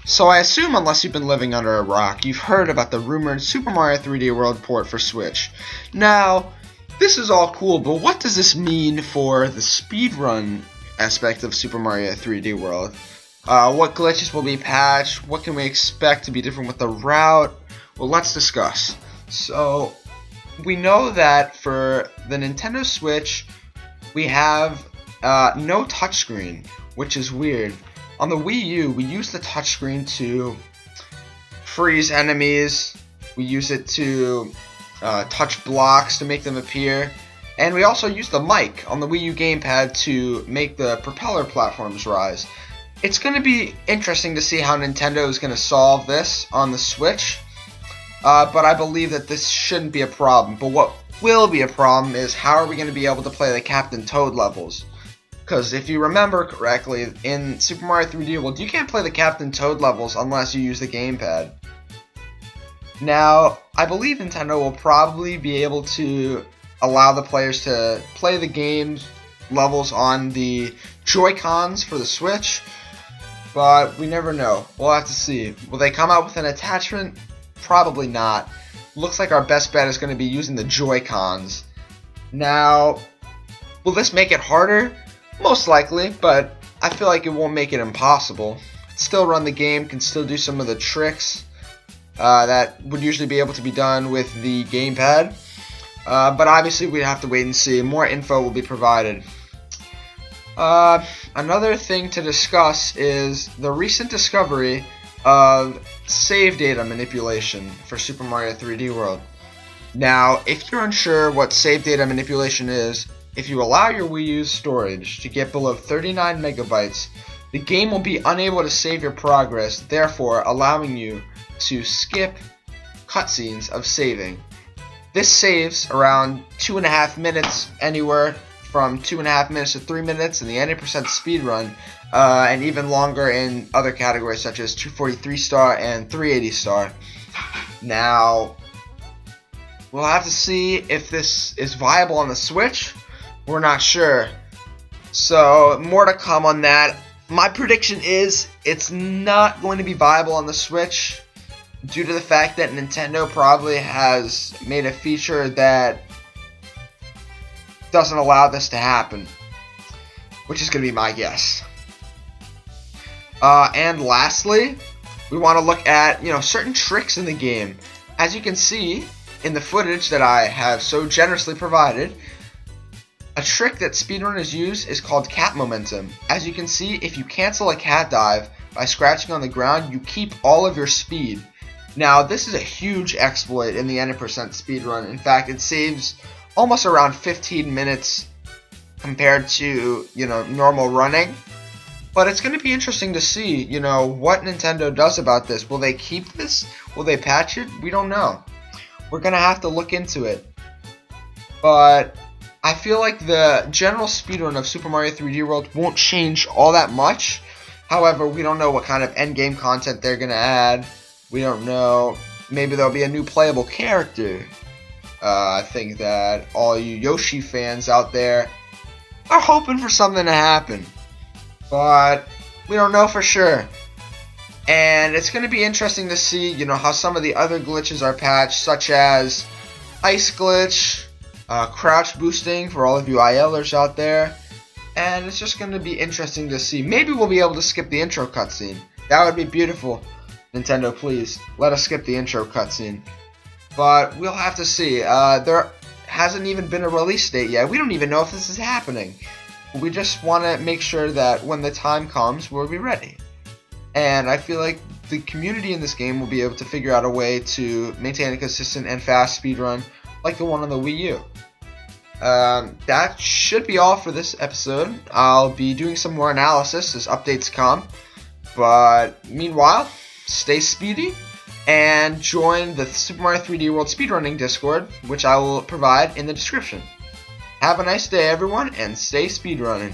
So I assume, unless you've been living under a rock, you've heard about the rumored Super Mario 3D World port for Switch. Now, this is all cool, but what does this mean for the speedrun aspect of Super Mario 3D World? What glitches will be patched? What can we expect to be different with the route? Well, let's discuss. So, we know that for the Nintendo Switch, we have no touchscreen, which is weird. On the Wii U, we use the touchscreen to freeze enemies, we use it to touch blocks to make them appear, and we also use the mic on the Wii U gamepad to make the propeller platforms rise. It's going to be interesting to see how Nintendo is going to solve this on the Switch, but I believe that this shouldn't be a problem. But what will be a problem is how are we going to be able to play the Captain Toad levels? Because if you remember correctly, in Super Mario 3D World, you can't play the Captain Toad levels unless you use the gamepad. Now, I believe Nintendo will probably be able to allow the players to play the game's levels on the Joy-Cons for the Switch, but we never know. We'll have to see. Will they come out with an attachment? Probably not. Looks like our best bet is going to be using the Joy-Cons. Now, will this make it harder? Most likely, but I feel like it won't make it impossible. Can still run the game, can still do some of the tricks that would usually be able to be done with the gamepad. But obviously we'd have to wait and see. More info will be provided. Another thing to discuss is the recent discovery of save data manipulation for Super Mario 3D World. Now, if you're unsure what save data manipulation is, if you allow your Wii U's storage to get below 39 megabytes, the game will be unable to save your progress, therefore allowing you to skip cutscenes of saving. This saves around 2.5 minutes, anywhere from 2.5 minutes to 3 minutes in the 90% speedrun, and even longer in other categories such as 243 star and 380 star. Now, we'll have to see if this is viable on the Switch. We're not sure. So, more to come on that. My prediction is it's not going to be viable on the Switch due to the fact that Nintendo probably has made a feature that doesn't allow this to happen, which is going to be my guess. And lastly, we want to look at, certain tricks in the game. As you can see in the footage that I have so generously provided, a trick that speedrunners use is called cat momentum. As you can see, if you cancel a cat dive by scratching on the ground, you keep all of your speed. Now, this is a huge exploit in the 90% speedrun. In fact, it saves almost around 15 minutes compared to, normal running. But it's going to be interesting to see, what Nintendo does about this. Will they keep this? Will they patch it? We don't know. We're going to have to look into it. But I feel like the general speedrun of Super Mario 3D World won't change all that much. However, we don't know what kind of endgame content they're going to add. We don't know. Maybe there'll be a new playable character. I think that all you Yoshi fans out there are hoping for something to happen. But we don't know for sure. And it's going to be interesting to see, how some of the other glitches are patched, such as Ice Glitch, crouch boosting for all of you ILers out there, and it's just going to be interesting to see. Maybe we'll be able to skip the intro cutscene. That would be beautiful. Nintendo, please, let us skip the intro cutscene. But we'll have to see. There hasn't even been a release date yet. We don't even know if this is happening. We just want to make sure that when the time comes, we'll be ready. And I feel like the community in this game will be able to figure out a way to maintain a consistent and fast speedrun like the one on the Wii U. That should be all for this episode. I'll be doing some more analysis as updates come. But meanwhile, stay speedy and join the Super Mario 3D World Speedrunning Discord, which I will provide in the description. Have a nice day, everyone, and stay speedrunning.